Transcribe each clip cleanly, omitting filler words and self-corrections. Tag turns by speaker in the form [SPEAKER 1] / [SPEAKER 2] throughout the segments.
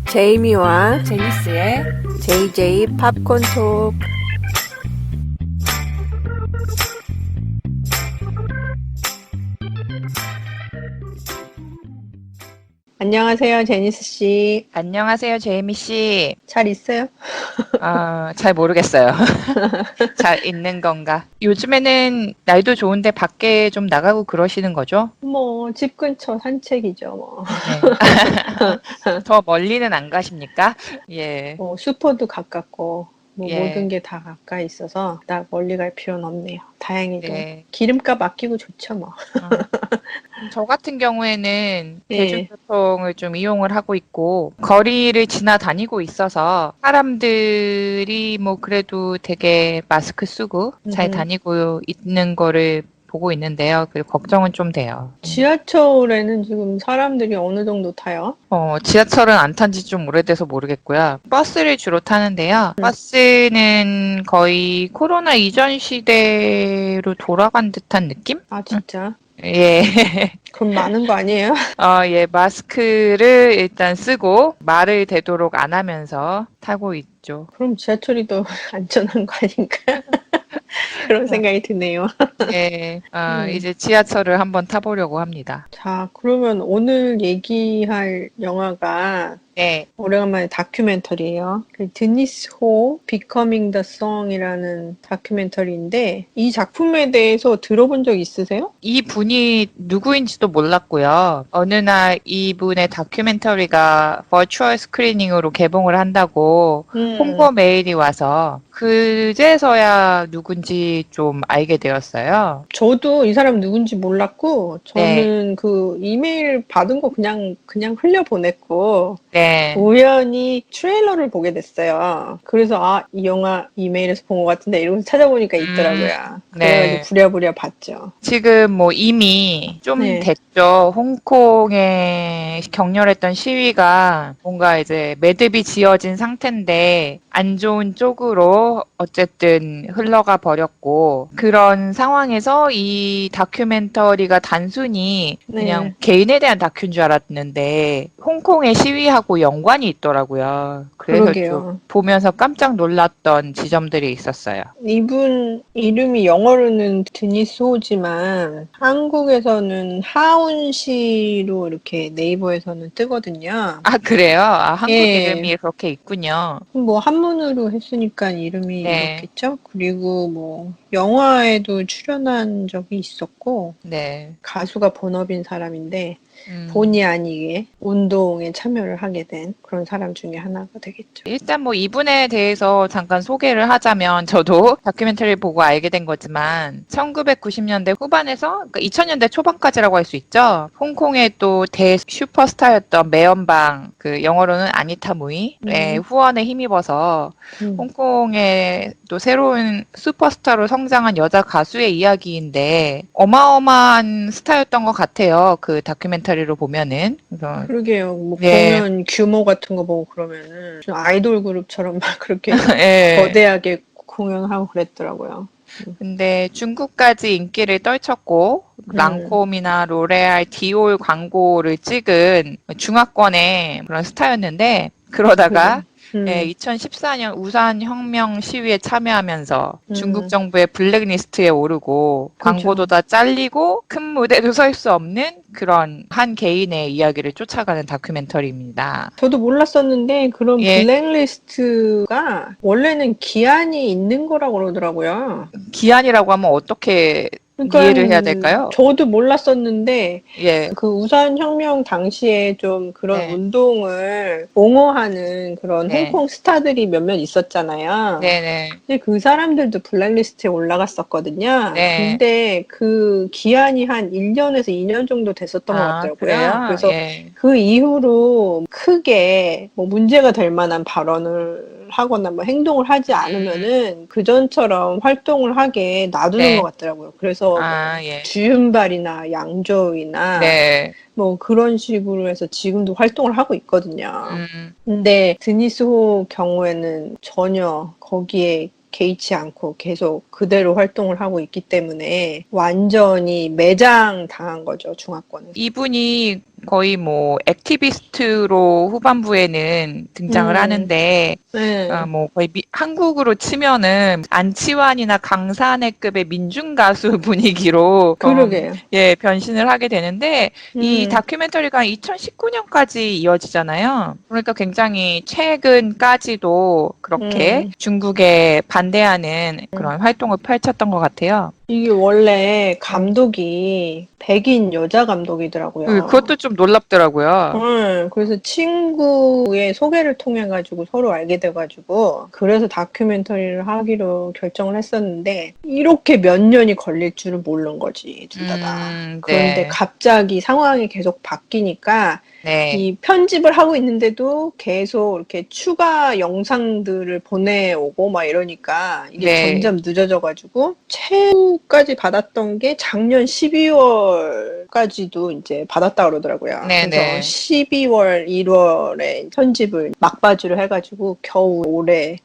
[SPEAKER 1] 제이미와 제니스의 JJ 팝콘 톡. 안녕하세요, 제니스 씨.
[SPEAKER 2] 안녕하세요, 제이미 씨.
[SPEAKER 1] 잘 있어요?
[SPEAKER 2] 잘 모르겠어요. 잘 있는 건가? 요즘에는 날도 좋은데 밖에 좀 나가고 그러시는 거죠?
[SPEAKER 1] 뭐, 집 근처 산책이죠, 뭐.
[SPEAKER 2] 네. 더 멀리는 안 가십니까? 예,
[SPEAKER 1] 뭐, 슈퍼도 가깝고, 뭐, 모든
[SPEAKER 2] 예,
[SPEAKER 1] 게 다 가까이 있어서, 딱 멀리 갈 필요는 없네요. 다행히도.
[SPEAKER 2] 네.
[SPEAKER 1] 기름값 아끼고 좋죠, 뭐.
[SPEAKER 2] 어, 저 같은 경우에는
[SPEAKER 1] 예.
[SPEAKER 2] 대중교통을 좀 이용을 하고 있고, 거리를 지나다니고 있어서 사람들이 뭐 그래도 되게 마스크 쓰고 잘
[SPEAKER 1] 음흠.
[SPEAKER 2] 다니고 있는 거를 보고 있는데요. 그 걱정은 좀 돼요.
[SPEAKER 1] 지하철에는 지금 사람들이 어느 정도 타요?
[SPEAKER 2] 지하철은 안 탄지 좀 오래돼서 모르겠고요. 버스를 주로 타는데요.
[SPEAKER 1] 음.
[SPEAKER 2] 버스는 거의 코로나 이전 시대로 돌아간 듯한 느낌?
[SPEAKER 1] 아, 진짜?
[SPEAKER 2] 예.
[SPEAKER 1] 그럼 많은 거 아니에요?
[SPEAKER 2] 예, 마스크를 일단 쓰고 말을 되도록 안 하면서 타고 있죠.
[SPEAKER 1] 그럼 지하철이 더 안전한 거 아닌가? 그런
[SPEAKER 2] 어,
[SPEAKER 1] 생각이 드네요.
[SPEAKER 2] 예,
[SPEAKER 1] 음.
[SPEAKER 2] 이제 지하철을 한번 타보려고 합니다.
[SPEAKER 1] 자, 그러면 오늘 얘기할 영화가
[SPEAKER 2] 네.
[SPEAKER 1] 오래간만에 다큐멘터리예요. 그 드니스 호 Becoming the Song이라는 다큐멘터리인데 이 작품에 대해서 들어본 적 있으세요?
[SPEAKER 2] 이 분이 누구인지도 몰랐고요. 어느 날 이분의 다큐멘터리가 버추얼 스크리닝으로 개봉을 한다고
[SPEAKER 1] 음,
[SPEAKER 2] 홍보 메일이 와서 그제서야 누군지 좀 알게 되었어요.
[SPEAKER 1] 저도 이 사람 누군지 몰랐고
[SPEAKER 2] 네,
[SPEAKER 1] 저는 그 이메일 받은 거 그냥 흘려보냈고
[SPEAKER 2] 네,
[SPEAKER 1] 우연히 트레일러를 보게 됐어요. 그래서 아, 이 영화 이메일에서 본 것 같은데 이러면서 찾아보니까
[SPEAKER 2] 음,
[SPEAKER 1] 있더라고요. 그래가지고
[SPEAKER 2] 네.
[SPEAKER 1] 부랴부랴 봤죠.
[SPEAKER 2] 지금 뭐 이미 좀
[SPEAKER 1] 네.
[SPEAKER 2] 됐죠. 홍콩에 격렬했던 시위가 뭔가 이제 매듭이 지어진 상태인데 안 좋은 쪽으로 어쨌든 흘러가 버렸고 그런 상황에서 이 다큐멘터리가 단순히 그냥
[SPEAKER 1] 네.
[SPEAKER 2] 개인에 대한 다큐인 줄 알았는데 홍콩의 시위하고 연관이 있더라고요. 그래서 좀
[SPEAKER 1] 그러게요.
[SPEAKER 2] 보면서 깜짝 놀랐던 지점들이 있었어요.
[SPEAKER 1] 이분 이름이 영어로는 드니스 호지만 한국에서는 하운 씨로 이렇게 네이버에서는 뜨거든요.
[SPEAKER 2] 아, 그래요? 한국
[SPEAKER 1] 예.
[SPEAKER 2] 이름이 그렇게 있군요.
[SPEAKER 1] 뭐 한문으로 했으니까 이름이
[SPEAKER 2] 네,
[SPEAKER 1] 이렇겠죠? 그리고 뭐 영화에도 출연한 적이 있었고
[SPEAKER 2] 네.
[SPEAKER 1] 가수가 본업인 사람인데
[SPEAKER 2] 음.
[SPEAKER 1] 본의 아니게 운동에 참여를 하게 된 그런 사람 중에 하나가 되겠죠.
[SPEAKER 2] 일단 뭐 이분에 대해서 잠깐 소개를 하자면 저도 다큐멘터리를 보고 알게 된 거지만 1990년대 후반에서 그러니까 2000년대 초반까지라고 할 수 있죠. 홍콩의 또 대 슈퍼스타였던 매연방 그 영어로는 아니타 무이의
[SPEAKER 1] 음,
[SPEAKER 2] 후원에 힘입어서
[SPEAKER 1] 음.
[SPEAKER 2] 홍콩의 또 새로운 슈퍼스타로 성장한 여자 가수의 이야기인데 어마어마한 스타였던 것 같아요. 그 다큐멘터리로 보면은. 그래서
[SPEAKER 1] 그러게요. 뭐
[SPEAKER 2] 네.
[SPEAKER 1] 공연 규모 같은 거 보고 그러면은 좀 아이돌 그룹처럼 막 그렇게
[SPEAKER 2] 예.
[SPEAKER 1] 거대하게 공연하고 그랬더라고요.
[SPEAKER 2] 근데 중국까지 인기를 떨쳤고
[SPEAKER 1] 음,
[SPEAKER 2] 랑콤이나 로레알, 디올 광고를 찍은 중화권의 그런 스타였는데
[SPEAKER 1] 그러게요.
[SPEAKER 2] 그러다가 예,
[SPEAKER 1] 음,
[SPEAKER 2] 2014년 우산 혁명 시위에 참여하면서 중국
[SPEAKER 1] 음,
[SPEAKER 2] 정부의 블랙리스트에 오르고 광고도
[SPEAKER 1] 그죠.
[SPEAKER 2] 다 잘리고 큰 무대도 설 수 없는 그런 한 개인의 이야기를 쫓아가는 다큐멘터리입니다.
[SPEAKER 1] 저도 몰랐었는데 그런
[SPEAKER 2] 예,
[SPEAKER 1] 블랙리스트가 원래는 기한이 있는 거라고 그러더라고요.
[SPEAKER 2] 기한이라고 하면 어떻게
[SPEAKER 1] 그러니까
[SPEAKER 2] 이해를 해야 될까요?
[SPEAKER 1] 저도 몰랐었는데
[SPEAKER 2] 예,
[SPEAKER 1] 그 우산혁명 당시에 좀 그런
[SPEAKER 2] 네.
[SPEAKER 1] 운동을 옹호하는 그런
[SPEAKER 2] 네.
[SPEAKER 1] 홍콩 스타들이 몇몇 있었잖아요.
[SPEAKER 2] 네네.
[SPEAKER 1] 근데 그 사람들도 블랙리스트에 올라갔었거든요.
[SPEAKER 2] 네.
[SPEAKER 1] 근데 그 기한이 한 1년에서 2년 정도 됐었던 것
[SPEAKER 2] 아,
[SPEAKER 1] 같더라고요.
[SPEAKER 2] 그래요?
[SPEAKER 1] 그래서
[SPEAKER 2] 예.
[SPEAKER 1] 그 이후로 크게 뭐 문제가 될 만한 발언을 하거나 뭐 행동을 하지
[SPEAKER 2] 음,
[SPEAKER 1] 않으면은 그전처럼 활동을 하게 놔두는 것
[SPEAKER 2] 네.
[SPEAKER 1] 같더라고요. 그래서 뭐
[SPEAKER 2] 아, 예.
[SPEAKER 1] 주윤발이나 양조위나
[SPEAKER 2] 네.
[SPEAKER 1] 뭐 그런 식으로 해서 지금도 활동을 하고 있거든요.
[SPEAKER 2] 음,
[SPEAKER 1] 근데 드니스호 경우에는 전혀 거기에 개의치 않고 계속 그대로 활동을 하고 있기 때문에 완전히 매장 당한 거죠, 중화권에서.
[SPEAKER 2] 이분이 거의 뭐 액티비스트로 후반부에는 등장을 하는데
[SPEAKER 1] 네.
[SPEAKER 2] 뭐 거의 한국으로 치면은 안치환이나 강산해급의 민중 가수 분위기로
[SPEAKER 1] 그러게요.
[SPEAKER 2] 예, 변신을 하게 되는데 이
[SPEAKER 1] 음,
[SPEAKER 2] 다큐멘터리가 2019년까지 이어지잖아요. 그러니까 굉장히 최근까지도 그렇게
[SPEAKER 1] 음.
[SPEAKER 2] 중국에 반대하는 그런 활동을 펼쳤던 것 같아요.
[SPEAKER 1] 이게 원래
[SPEAKER 2] 네.
[SPEAKER 1] 감독이 백인 여자 감독이더라고요.
[SPEAKER 2] 그것도 좀 놀랍더라고요.
[SPEAKER 1] 그래서 친구의 소개를 통해 가지고 서로 알게 돼 가지고 그래서 다큐멘터리를 하기로 결정을 했었는데 이렇게 몇 년이 걸릴 줄은 모르는 거지, 둘 다. 그런데
[SPEAKER 2] 네.
[SPEAKER 1] 갑자기 상황이 계속 바뀌니까
[SPEAKER 2] 네.
[SPEAKER 1] 이 편집을 하고 있는데도 계속 이렇게 추가 영상들을 보내오고 막 이러니까 이게
[SPEAKER 2] 네.
[SPEAKER 1] 점점 늦어져 가지고 최후까지 받았던 게 작년 12월까지도 이제 받았다 그러더라고요. 그래서
[SPEAKER 2] 네네.
[SPEAKER 1] 12월, 1월에 편집을 막바지로 해가지고 겨우 올해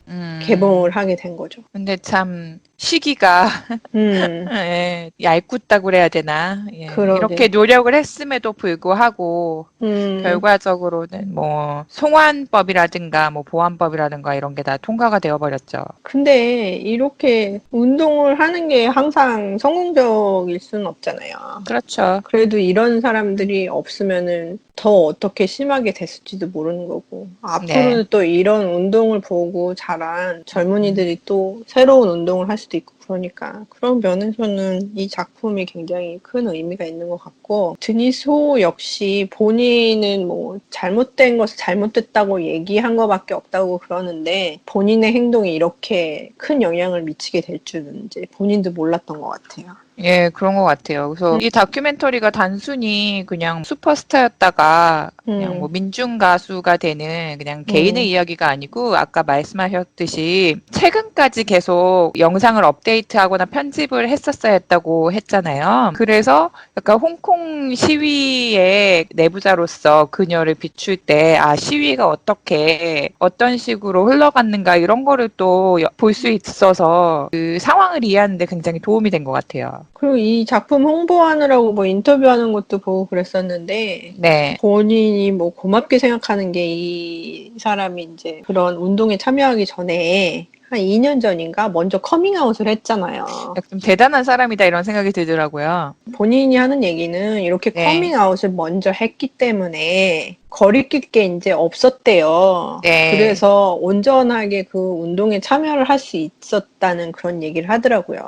[SPEAKER 1] 개봉을 하게 된 거죠.
[SPEAKER 2] 근데 참 시기가
[SPEAKER 1] 음,
[SPEAKER 2] 예, 얇았다고 그래야 되나? 예, 이렇게
[SPEAKER 1] 그러게.
[SPEAKER 2] 노력을 했음에도 불구하고
[SPEAKER 1] 음,
[SPEAKER 2] 결과적으로는 뭐 송환법이라든가 뭐 보안법이라든가 이런 게 다 통과가 되어 버렸죠.
[SPEAKER 1] 근데 이렇게 운동을 하는 게 항상 성공적일 수는 없잖아요.
[SPEAKER 2] 그렇죠.
[SPEAKER 1] 그래도 이런 사람들이 없으면은 더 어떻게 심하게 됐을지도 모르는 거고,
[SPEAKER 2] 네.
[SPEAKER 1] 앞으로는 또 이런 운동을 보고 자란
[SPEAKER 2] 음.
[SPEAKER 1] 젊은이들이 또 새로운 운동을 할 수도 있고 그러니까 그런 면에서는 이 작품이 굉장히 큰 의미가 있는 것 같고, 드니스 호 역시 본인은 뭐 잘못된 것을 잘못됐다고 얘기한 것밖에 없다고 그러는데 본인의 행동이 이렇게 큰 영향을 미치게 될 줄은 이제 본인도 몰랐던 것 같아요.
[SPEAKER 2] 예, 그런 것 같아요. 그래서 이 다큐멘터리가 단순히 그냥 슈퍼스타였다가 그냥 뭐
[SPEAKER 1] 음,
[SPEAKER 2] 민중 가수가 되는 그냥 개인의
[SPEAKER 1] 음,
[SPEAKER 2] 이야기가 아니고 아까 말씀하셨듯이 최근까지 계속 영상을 업데이트하거나 편집을 했었어야 했다고 했잖아요. 그래서 약간 홍콩 시위의 내부자로서 그녀를 비출 때 시위가 어떻게 어떤 식으로 흘러갔는가 이런 거를 또 볼 수 있어서 그 상황을 이해하는 데 굉장히 도움이 된 것 같아요.
[SPEAKER 1] 그리고 이 작품 홍보하느라고 뭐 인터뷰하는 것도 보고 그랬었는데,
[SPEAKER 2] 네.
[SPEAKER 1] 본인이 뭐 고맙게 생각하는 게 이 사람이 이제 그런 운동에 참여하기 전에 한 2년 전인가 먼저 커밍아웃을 했잖아요.
[SPEAKER 2] 좀 대단한 사람이다 이런 생각이 들더라고요.
[SPEAKER 1] 본인이 하는 얘기는 이렇게
[SPEAKER 2] 네.
[SPEAKER 1] 커밍아웃을 먼저 했기 때문에 거리낄 게 이제 없었대요.
[SPEAKER 2] 네.
[SPEAKER 1] 그래서 온전하게 그 운동에 참여를 할 수 있었다는 그런 얘기를 하더라고요.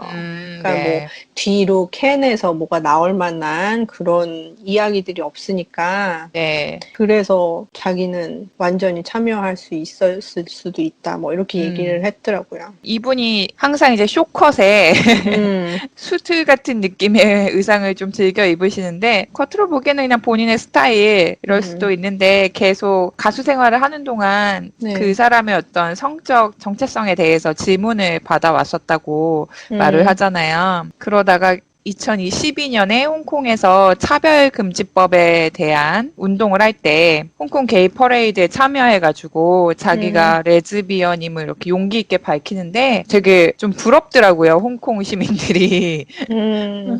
[SPEAKER 1] 그러니까 뭐
[SPEAKER 2] 네.
[SPEAKER 1] 뒤로 캔에서 뭐가 나올 만한 그런 이야기들이 없으니까
[SPEAKER 2] 네.
[SPEAKER 1] 그래서 자기는 완전히 참여할 수 있었을 수도 있다. 뭐 이렇게 얘기를
[SPEAKER 2] 음.
[SPEAKER 1] 했더라고요.
[SPEAKER 2] 이분이 항상 이제 쇼컷에
[SPEAKER 1] 음,
[SPEAKER 2] 수트 같은 느낌의 의상을 좀 즐겨 입으시는데 겉으로 보기에는 그냥 본인의 스타일 이럴 수도
[SPEAKER 1] 음,
[SPEAKER 2] 있는데 계속 가수 생활을 하는 동안 그
[SPEAKER 1] 네,
[SPEAKER 2] 사람의 어떤 성적 정체성에 대해서 질문을 받아왔었다고 말을
[SPEAKER 1] 음,
[SPEAKER 2] 하잖아요. 그러다가 2022년에 홍콩에서 차별금지법에 대한 운동을 할 때 홍콩 게이 퍼레이드에 참여해가지고
[SPEAKER 1] 음,
[SPEAKER 2] 자기가 레즈비언임을 이렇게 용기 있게 밝히는데 되게 좀 부럽더라고요, 홍콩 시민들이.
[SPEAKER 1] 음.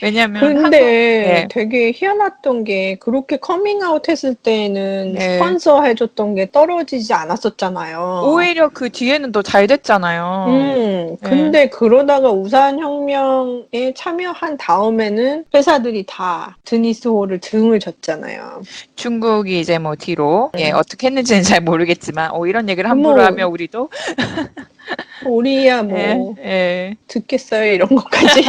[SPEAKER 2] 왜냐면 한국,
[SPEAKER 1] 근데
[SPEAKER 2] 네,
[SPEAKER 1] 되게 희한했던 게 그렇게 커밍아웃 했을 때는
[SPEAKER 2] 네.
[SPEAKER 1] 스폰서 해줬던 게 떨어지지 않았었잖아요.
[SPEAKER 2] 오히려 그 뒤에는 더 잘 됐잖아요. 네.
[SPEAKER 1] 근데 그러다가 우산혁명에 참여한 다음에는 회사들이 다 드니스 호를 등을 졌잖아요.
[SPEAKER 2] 중국이 이제 뭐 뒤로, 예, 어떻게 했는지는 잘 모르겠지만, 이런 얘기를 함부로
[SPEAKER 1] 뭐,
[SPEAKER 2] 하면 우리도,
[SPEAKER 1] 우리야
[SPEAKER 2] 예,
[SPEAKER 1] 뭐,
[SPEAKER 2] 예,
[SPEAKER 1] 듣겠어요, 이런 것까지.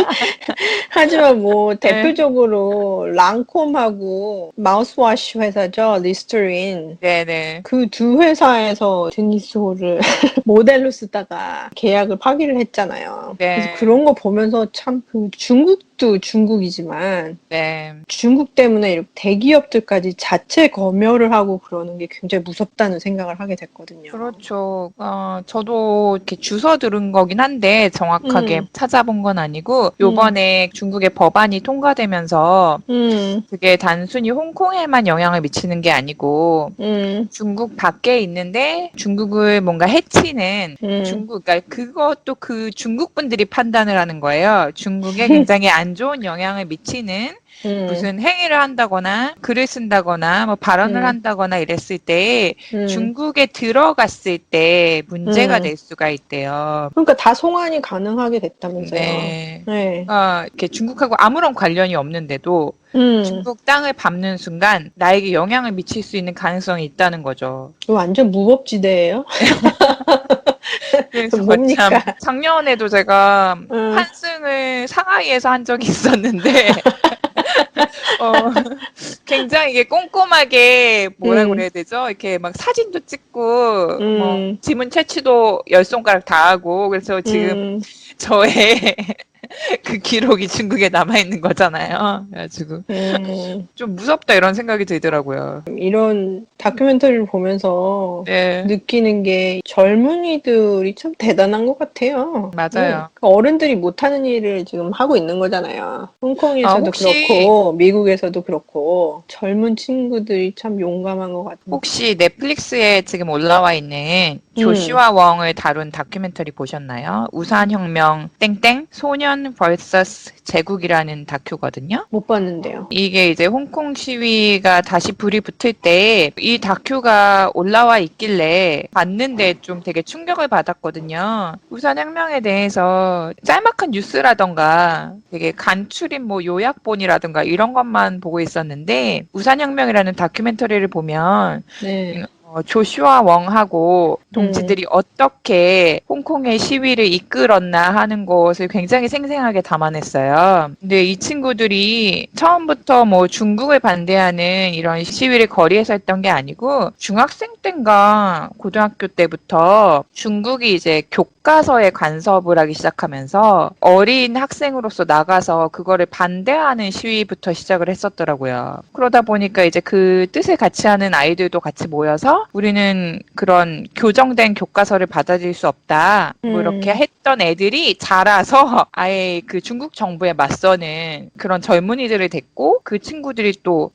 [SPEAKER 1] 하지만 뭐,
[SPEAKER 2] 예,
[SPEAKER 1] 대표적으로 랑콤하고 마우스와시 회사죠, 리스터린.
[SPEAKER 2] 네네.
[SPEAKER 1] 그 두 회사에서 드니스 호를 모델로 쓰다가 계약을 파기를 했잖아요. 그래서
[SPEAKER 2] 네,
[SPEAKER 1] 그런 거 보면서 참 그 중국도 중국이지만
[SPEAKER 2] 네.
[SPEAKER 1] 중국 때문에 이렇게 대기업들까지 자체 검열을 하고 그러는 게 굉장히 무섭다는 생각을 하게 됐거든요.
[SPEAKER 2] 그렇죠. 저도 이렇게 주워 들은 거긴 한데 정확하게
[SPEAKER 1] 음,
[SPEAKER 2] 찾아본 건 아니고
[SPEAKER 1] 음,
[SPEAKER 2] 요번에 중국의 법안이 통과되면서
[SPEAKER 1] 음,
[SPEAKER 2] 그게 단순히 홍콩에만 영향을 미치는 게 아니고
[SPEAKER 1] 음,
[SPEAKER 2] 중국 밖에 있는데 중국을 뭔가 해치는
[SPEAKER 1] 음,
[SPEAKER 2] 중국, 그러니까 그것도 그 중국 분들이 판단을 하는 거예요. 중국에 굉장히 안 안 좋은 영향을 미치는 무슨 행위를 한다거나 글을 쓴다거나 뭐 발언을 한다거나 이랬을 때 중국에 들어갔을 때 문제가 될 수가 있대요.
[SPEAKER 1] 그러니까 다 송환이 가능하게 됐다면서요.
[SPEAKER 2] 네.
[SPEAKER 1] 네.
[SPEAKER 2] 이렇게 중국하고 아무런 관련이 없는데도 중국 땅을 밟는 순간 나에게 영향을 미칠 수 있는 가능성이 있다는 거죠.
[SPEAKER 1] 이거 완전 무법지대예요?
[SPEAKER 2] 그래서
[SPEAKER 1] 뭡니까?
[SPEAKER 2] 참 작년에도 제가
[SPEAKER 1] 음.
[SPEAKER 2] 환승을 상하이에서 한 적이 있었는데 굉장히 이게 꼼꼼하게 뭐라고 그래야 되죠? 이렇게 막 사진도 찍고 뭐 지문 채취도 10손가락 다 하고 그래서 지금 저의 그 기록이 중국에 남아 있는 거잖아요. 그래가지고 좀 무섭다 이런 생각이 들더라고요.
[SPEAKER 1] 이런 다큐멘터리를 보면서
[SPEAKER 2] 네.
[SPEAKER 1] 느끼는 게 젊은이들이 참 대단한 것 같아요.
[SPEAKER 2] 맞아요.
[SPEAKER 1] 그 어른들이 못하는 일을 지금 하고 있는 거잖아요. 홍콩에서도
[SPEAKER 2] 혹시-
[SPEAKER 1] 그렇고 미국에서도 그렇고 젊은 친구들이 참 용감한 것 같아요.
[SPEAKER 2] 혹시 넷플릭스에 지금 올라와 있는 조슈아 웡을 다룬 다큐멘터리 보셨나요? 우산혁명 땡땡 소년 vs 제국이라는 다큐거든요.
[SPEAKER 1] 못 봤는데요.
[SPEAKER 2] 이게 이제 홍콩 시위가 다시 불이 붙을 때 이 다큐가 올라와 있길래 봤는데 좀 되게 충격을 받았거든요. 우산혁명에 대해서 짤막한 뉴스라던가 되게 간추린 뭐 요약본이라든가 이런 것만 보고 있었는데 우산혁명이라는 다큐멘터리를 보면
[SPEAKER 1] 네.
[SPEAKER 2] 조슈아 웡하고 동지들이 어떻게 홍콩의 시위를 이끌었나 하는 것을 굉장히 생생하게 담아냈어요. 근데 이 친구들이 처음부터 뭐 중국을 반대하는 이런 시위를 거리에서 했던 게 아니고 중학생 때인가 고등학교 때부터 중국이 이제 교과서에 간섭을 하기 시작하면서 어린 학생으로서 나가서 그거를 반대하는 시위부터 시작을 했었더라고요. 그러다 보니까 이제 그 뜻을 같이 하는 아이들도 같이 모여서 우리는 그런 교정된 교과서를 받아들일 수 없다. 뭐 이렇게 했던 애들이 자라서 아예 그 중국 정부에 맞서는 그런 젊은이들을 됐고 그 친구들이 또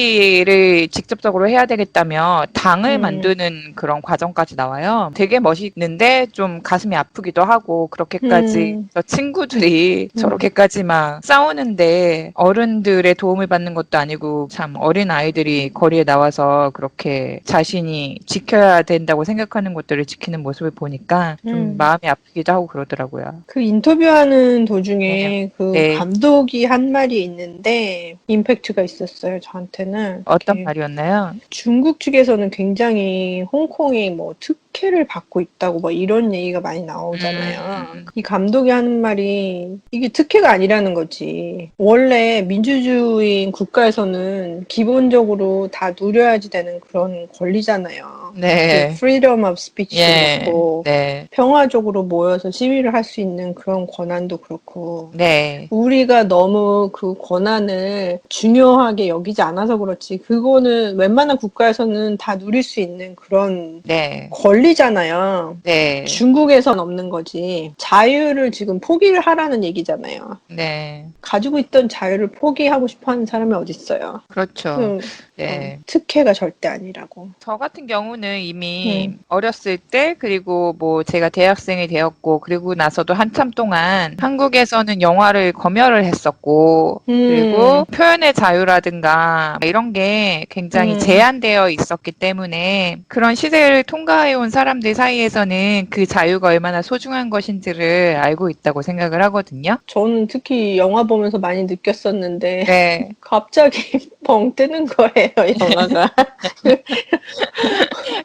[SPEAKER 2] 정치를 직접적으로 해야 되겠다며 당을 만드는 그런 과정까지 나와요. 되게 멋있는데 좀 가슴이 아프기도 하고 그렇게까지 저 친구들이 저렇게까지 막 싸우는데 어른들의 도움을 받는 것도 아니고 참 어린 아이들이 거리에 나와서 그렇게 자신이 지켜야 된다고 생각하는 것들을 지키는 모습을 보니까 좀 마음이 아프기도 하고 그러더라고요.
[SPEAKER 1] 그 인터뷰하는 도중에 그
[SPEAKER 2] 네.
[SPEAKER 1] 감독이 한 말이 있는데 임팩트가 있었어요, 저한테는.
[SPEAKER 2] 어떤
[SPEAKER 1] 이렇게
[SPEAKER 2] 말이었나요?
[SPEAKER 1] 중국 측에서는 굉장히 홍콩이 뭐 특혜를 받고 있다고 뭐 이런 얘기가 많이 나오잖아요. 이 감독이 하는 말이 이게 특혜가 아니라는 거지. 원래 민주주의인 국가에서는 기본적으로 다 누려야지 되는 그런 권리잖아요.
[SPEAKER 2] 네.
[SPEAKER 1] freedom of speech도
[SPEAKER 2] 예.
[SPEAKER 1] 그렇고
[SPEAKER 2] 네.
[SPEAKER 1] 평화적으로 모여서 시위를 할 수 있는 그런 권한도 그렇고
[SPEAKER 2] 네.
[SPEAKER 1] 우리가 너무 그 권한을 중요하게 여기지 않아서 그렇지 그거는 웬만한 국가에서는 다 누릴 수 있는 그런
[SPEAKER 2] 네.
[SPEAKER 1] 권리잖아요.
[SPEAKER 2] 네.
[SPEAKER 1] 중국에선 없는 거지. 자유를 지금 포기를 하라는 얘기잖아요.
[SPEAKER 2] 네.
[SPEAKER 1] 가지고 있던 자유를 포기하고 싶어 하는 사람이 어디 있어요.
[SPEAKER 2] 그렇죠. 네.
[SPEAKER 1] 특혜가 절대 아니라고.
[SPEAKER 2] 저 같은 경우는 이미 어렸을 때 그리고 뭐 제가 대학생이 되었고 그리고 나서도 한참 동안 한국에서는 영화를 검열을 했었고 그리고 표현의 자유라든가 이런 게 굉장히 제한되어 있었기 때문에 그런 시대를 통과해온 사람들 사이에서는 그 자유가 얼마나 소중한 것인지를 알고 있다고 생각을 하거든요.
[SPEAKER 1] 저는 특히 영화 보면서 많이 느꼈었는데
[SPEAKER 2] 네.
[SPEAKER 1] 갑자기 뻥 뜨는 거예요, 영화가.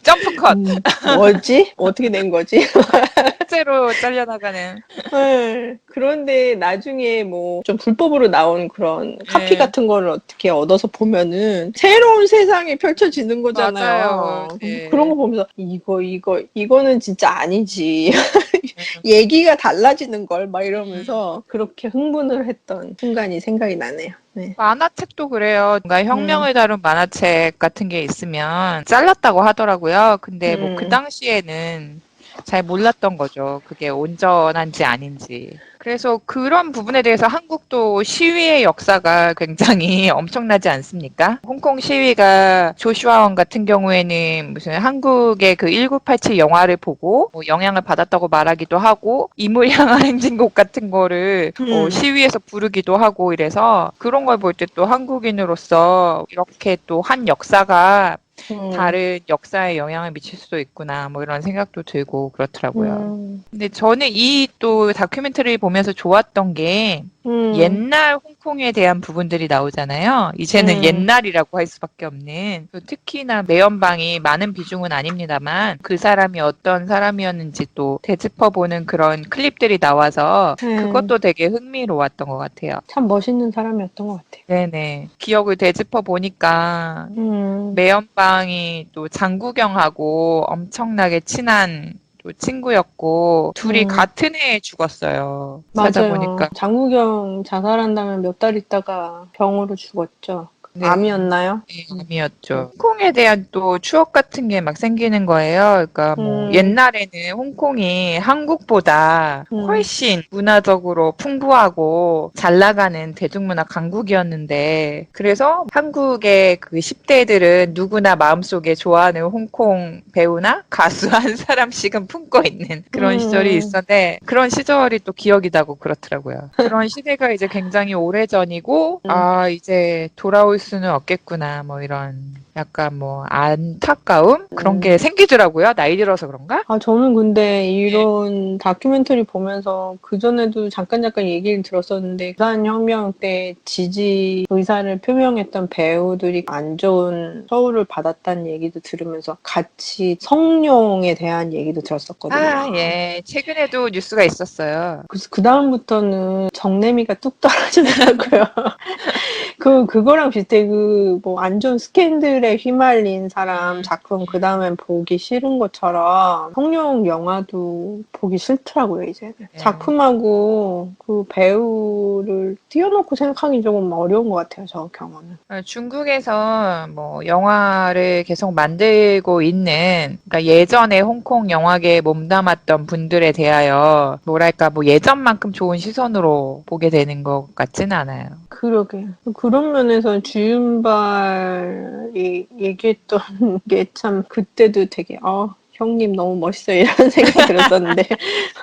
[SPEAKER 2] 점프컷.
[SPEAKER 1] 뭐지? 어떻게 된 거지?
[SPEAKER 2] 실제로 잘려나가는.
[SPEAKER 1] 네. 그런데 나중에 뭐 좀 불법으로 나온 그런 카피
[SPEAKER 2] 네.
[SPEAKER 1] 같은 거를 어떻게 얻어서 보면은 새로운 세상이 펼쳐지는 거잖아요.
[SPEAKER 2] 맞아요. 네.
[SPEAKER 1] 그런 거 보면서 이거는 진짜 아니지. 얘기가 달라지는 걸 막 이러면서 그렇게 흥분을 했던 순간이 생각이 나네요. 네.
[SPEAKER 2] 만화책도 그래요. 뭔가 혁명을 다룬 만화책 같은 게 있으면 잘랐다고 하더라고요. 근데 뭐 그 당시에는 잘 몰랐던 거죠. 그게 온전한지 아닌지. 그래서 그런 부분에 대해서 한국도 시위의 역사가 굉장히 엄청나지 않습니까? 홍콩 시위가 조슈아원 같은 경우에는 무슨 한국의 그 1987 영화를 보고 뭐 영향을 받았다고 말하기도 하고 이물 향한 행진곡 같은 거를 시위에서 부르기도 하고 이래서 그런 걸 볼 때 또 한국인으로서 이렇게 또 한 역사가 다른 역사에 영향을 미칠 수도 있구나, 뭐 이런 생각도 들고 그렇더라고요. 근데 저는 이 또 다큐멘터리 보면서 좋았던 게 옛날 홍콩에 대한 부분들이 나오잖아요. 이제는 옛날이라고 할 수밖에 없는. 특히나 매연방이 많은 비중은 아닙니다만 그 사람이 어떤 사람이었는지 또 되짚어보는 그런 클립들이 나와서 그것도 되게 흥미로웠던 것 같아요.
[SPEAKER 1] 참 멋있는 사람이었던 것 같아요.
[SPEAKER 2] 네네. 기억을 되짚어 보니까 매연방이 또 장구경하고 엄청나게 친한 또 친구였고 둘이 같은 해에 죽었어요.
[SPEAKER 1] 맞아요.
[SPEAKER 2] 찾아보니까.
[SPEAKER 1] 장국영 자살한 다음에 몇 달 있다가 병으로 죽었죠.
[SPEAKER 2] 네.
[SPEAKER 1] 암이었나요?
[SPEAKER 2] 네, 암이었죠. 홍콩에 대한 또 추억 같은 게 막 생기는 거예요. 그러니까 뭐 옛날에는 홍콩이 한국보다 훨씬 문화적으로 풍부하고 잘 나가는 대중문화 강국이었는데 그래서 한국의 그 10대들은 누구나 마음속에 좋아하는 홍콩 배우나 가수 한 사람씩은 품고 있는 그런 시절이 있었는데 그런 시절이 또 기억이 나고 그렇더라고요. 그런 시대가 이제 굉장히 오래전이고 아 이제 돌아올 수는 없겠구나 뭐 이런 약간 뭐 안타까움 그런 게 생기더라고요. 나이 들어서 그런가?
[SPEAKER 1] 아, 저는 근데 이런 다큐멘터리 보면서 그전에도 잠깐 얘기를 들었었는데 부산혁명 때 지지 의사를 표명했던 배우들이 안 좋은 처우를 받았다는 얘기도 들으면서 같이 성룡에 대한 얘기도 들었었거든요.
[SPEAKER 2] 아, 예. 최근에도 뉴스가 있었어요.
[SPEAKER 1] 그래서 그다음부터는 정내미가 뚝 떨어지더라고요. 그거랑 비슷해. 뭐, 안 좋은 스캔들에 휘말린 사람 작품, 그 다음엔 보기 싫은 것처럼, 성룡 영화도 보기 싫더라고요, 이제는. 작품하고 그 배우를 띄워놓고 생각하기 조금 어려운 것 같아요, 저 경험은.
[SPEAKER 2] 중국에서 뭐 영화를 계속 만들고 있는 그러니까 예전에 홍콩 영화계에 몸담았던 분들에 대하여 뭐랄까 뭐 예전만큼 좋은 시선으로 보게 되는 것 같지는 않아요.
[SPEAKER 1] 그러게. 그런 면에서 주윤발이 얘기했던 게 참 그때도 되게 형님 너무 멋있어요 이런 생각이 들었었는데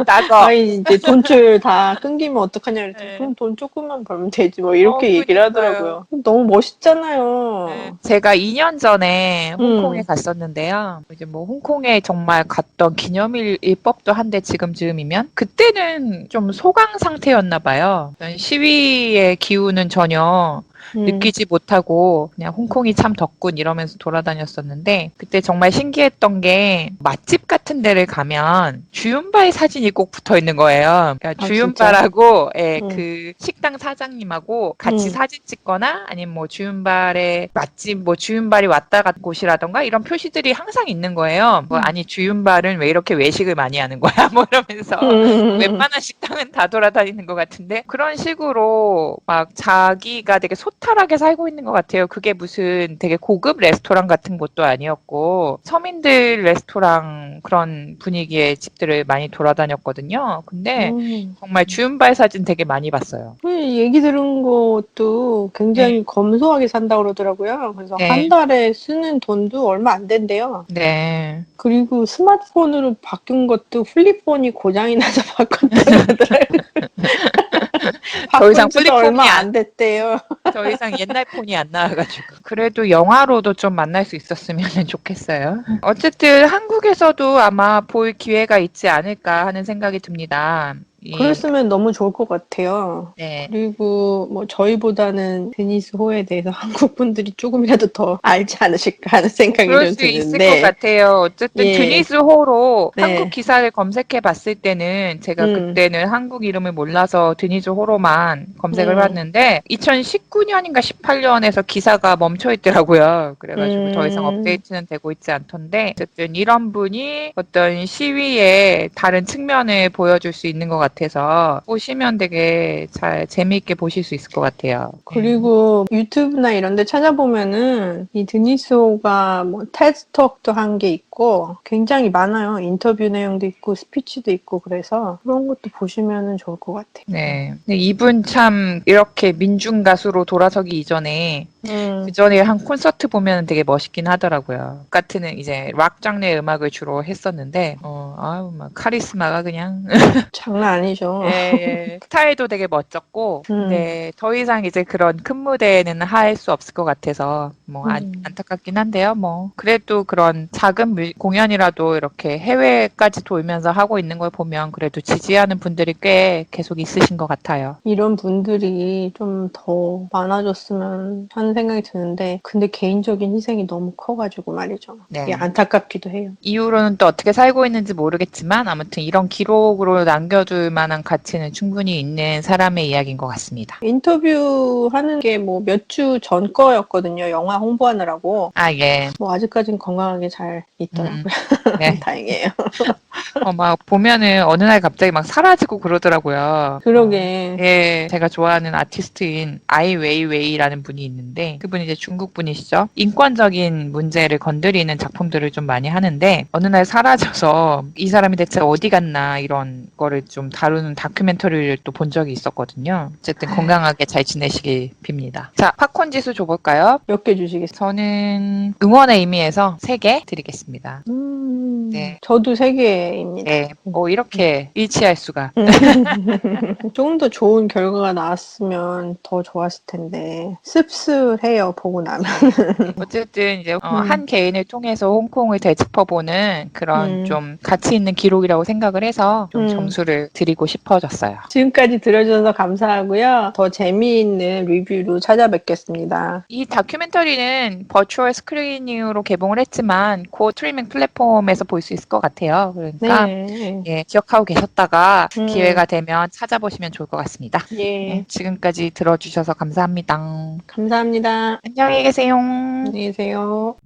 [SPEAKER 2] 나도
[SPEAKER 1] 이제 돈줄 다 끊기면 어떡하냐 그랬더니 그럼 돈 조금만 벌면 되지 뭐 이렇게 얘기를 하더라고요. 너무 멋있잖아요.
[SPEAKER 2] 제가 2년 전에 홍콩에 갔었는데요. 이제 뭐 홍콩에 정말 갔던 기념일일 법도 한데 지금쯤이면 그때는 좀 소강 상태였나 봐요. 시위의 기운은 전혀 느끼지 못하고 그냥 홍콩이 참 덥군 이러면서 돌아다녔었는데 그때 정말 신기했던 게 맛집 같은 데를 가면 주윤발 사진이 꼭 붙어 있는 거예요. 그러니까 주윤발하고 그 식당 사장님하고 같이 사진 찍거나 아니면 뭐 주윤발의 맛집 뭐 주윤발이 왔다 간 곳이라던가 이런 표시들이 항상 있는 거예요. 뭐 아니 주윤발은 왜 이렇게 외식을 많이 하는 거야? 뭐 이러면서 웬만한 식당은 다 돌아다니는 것 같은데 그런 식으로 막 자기가 되게 소탈하게 살고 있는 것 같아요. 그게 무슨 되게 고급 레스토랑 같은 곳도 아니었고 서민들 레스토랑 그런 분위기의 집들을 많이 돌아다녔거든요. 근데 정말 주윤발 사진 되게 많이 봤어요.
[SPEAKER 1] 얘기 들은 것도 굉장히 검소하게 산다고 그러더라고요. 그래서 한 달에 쓰는 돈도 얼마 안 된대요.
[SPEAKER 2] 네.
[SPEAKER 1] 그리고 스마트폰으로 바꾼 것도 플립폰이 고장이 나서 바꿨다고 하더라고요.
[SPEAKER 2] 더 이상
[SPEAKER 1] 바꾼 지도
[SPEAKER 2] 플립폰이
[SPEAKER 1] 얼마 안 됐대요.
[SPEAKER 2] 더 이상 옛날 폰이 안 나와가지고. 그래도 영화로도 좀 만날 수 있었으면 좋겠어요. 어쨌든 한국에서도 아마 볼 기회가 있지 않을까 하는 생각이 듭니다.
[SPEAKER 1] 그랬으면 너무 좋을 것 같아요.
[SPEAKER 2] 네.
[SPEAKER 1] 그리고 뭐 저희보다는 데니스 호에 대해서 한국 분들이 조금이라도 더 알지 않으실까 하는 생각이
[SPEAKER 2] 그럴
[SPEAKER 1] 좀
[SPEAKER 2] 수 있을 것
[SPEAKER 1] 드는데.
[SPEAKER 2] 같아요. 어쨌든 드니스 호로
[SPEAKER 1] 네.
[SPEAKER 2] 한국 기사를 검색해 봤을 때는 제가 그때는 한국 이름을 몰라서 드니스 호로만 검색을 해봤는데 2019년인가 18년에서 기사가 멈춰 있더라고요. 그래가지고 더 이상 업데이트는 되고 있지 않던데 어쨌든 이런 분이 어떤 시위의 다른 측면을 보여줄 수 있는 것 같아서 보시면 되게 잘 재미있게 보실 수 있을 것 같아요.
[SPEAKER 1] 그리고 유튜브나 이런 데 찾아보면은 이 드니소가 뭐 테드톡도 한 게 있고 굉장히 많아요. 인터뷰 내용도 있고 스피치도 있고 그래서 그런 것도 보시면은 좋을 것 같아요.
[SPEAKER 2] 네. 근데 이분 참 이렇게 민중 가수로 돌아서기 이전에 그 전에 한 콘서트 보면 되게 멋있긴 하더라고요. 같은 이제 락 장르의 음악을 주로 했었는데, 아유, 막 카리스마가 그냥.
[SPEAKER 1] 장난 아니죠.
[SPEAKER 2] 예, 예. 스타일도 되게 멋졌고,
[SPEAKER 1] 음.
[SPEAKER 2] 근데 더 이상 이제 그런 큰 무대에는 할 수 없을 것 같아서, 뭐, 안타깝긴 한데요. 뭐, 그래도 그런 작은 공연이라도 이렇게 해외까지 돌면서 하고 있는 걸 보면 그래도 지지하는 분들이 꽤 계속 있으신 것 같아요.
[SPEAKER 1] 이런 분들이 좀 더 많아졌으면 하는 생각이 드는데 근데 개인적인 희생이 너무 커가지고 말이죠.
[SPEAKER 2] 네.
[SPEAKER 1] 이게 안타깝기도 해요.
[SPEAKER 2] 이후로는 또 어떻게 살고 있는지 모르겠지만 아무튼 이런 기록으로 남겨둘 만한 가치는 충분히 있는 사람의 이야기인 것 같습니다.
[SPEAKER 1] 인터뷰하는 게 뭐 몇 주 전 거였거든요. 영화 홍보하느라고.
[SPEAKER 2] 아, 예.
[SPEAKER 1] 뭐 아직까진 건강하게 잘 있더라고요.
[SPEAKER 2] 네.
[SPEAKER 1] 다행이에요.
[SPEAKER 2] 막 보면은 어느 날 갑자기 막 사라지고 그러더라고요.
[SPEAKER 1] 그러게.
[SPEAKER 2] 예, 제가 좋아하는 아티스트인 아이 웨이웨이라는 분이 있는데 그분이 이제 중국 분이시죠. 인권적인 문제를 건드리는 작품들을 좀 많이 하는데 어느 날 사라져서 이 사람이 대체 어디 갔나 이런 거를 좀 다루는 다큐멘터리를 또 본 적이 있었거든요. 어쨌든 건강하게 잘 지내시길 빕니다. 자, 팝콘 지수 줘볼까요?
[SPEAKER 1] 몇 개 주시겠어요?
[SPEAKER 2] 저는 응원의 의미에서 3개 드리겠습니다. 네.
[SPEAKER 1] 저도 3개입니다.
[SPEAKER 2] 네, 이렇게 일치할 수가.
[SPEAKER 1] 조금 더 좋은 결과가 나왔으면 더 좋았을 텐데 씁쓸해요. 보고 나면.
[SPEAKER 2] 어쨌든 이제 한 개인을 통해서 홍콩을 되짚어보는 그런 좀 가치 있는 기록이라고 생각을 해서 좀 점수를 드리고 싶어졌어요.
[SPEAKER 1] 지금까지 들어주셔서 감사하고요. 더 재미있는 리뷰로 찾아뵙겠습니다.
[SPEAKER 2] 이 다큐멘터리는 버추얼 스크리닝으로 개봉을 했지만 곧 스트리밍 플랫폼에서 볼 수 있을 것 같아요. 그러니까
[SPEAKER 1] 네.
[SPEAKER 2] 예, 기억하고 계셨다가 기회가 되면 찾아보시면 좋을 것 같습니다.
[SPEAKER 1] 예.
[SPEAKER 2] 지금까지 들어주셔서 감사합니다.
[SPEAKER 1] 감사합니다.
[SPEAKER 2] 안녕히 계세요.
[SPEAKER 1] 안녕히 계세요.